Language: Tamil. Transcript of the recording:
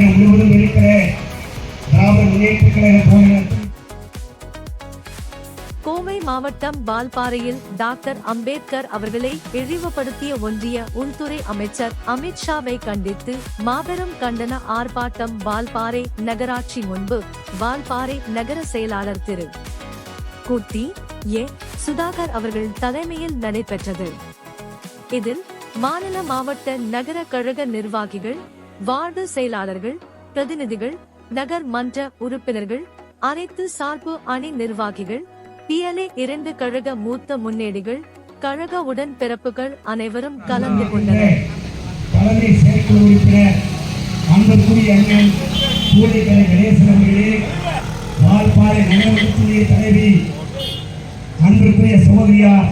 தமிழகம் முழுவதும் இருக்கிற திராவிட முன்னேற்ற கழக தோழர்கள். கோவை மாவட்டம் வால்பாறையில் டாக்டர் அம்பேத்கர் அவர்களை இழிவுபடுத்திய ஒன்றிய உள்துறை அமைச்சர் அமித்ஷாவை கண்டித்து மாபெரும் கண்டன ஆர்ப்பாட்டம் வால்பாறை நகராட்சி முன்பு வால்பாறை நகர செயலாளர் திரு குட்டி ஏ சுதாகர் அவர்கள் தலைமையில் நடைபெற்றது. இதில் மாநில மாவட்ட நகர கழக நிர்வாகிகள், வார்டு செயலாளர்கள், பிரதிநிதிகள், நகர் மன்ற உறுப்பினர்கள், அனைத்து சார்பு அணி நிர்வாகிகள், PLA 2 கழக மூத்த முன்னேடிகள், கழக உடன்பிறப்புகள் அனைவரும் கலந்து கொண்டனர். தலைமை செயற்குழு உறுப்பினர் அன்புக்குரிய அண்ணன் கூலிக்கலை கணேசன் அவர்களே, வால்பாறை நகர தலைவி அன்புக்குரிய சகோதரியார்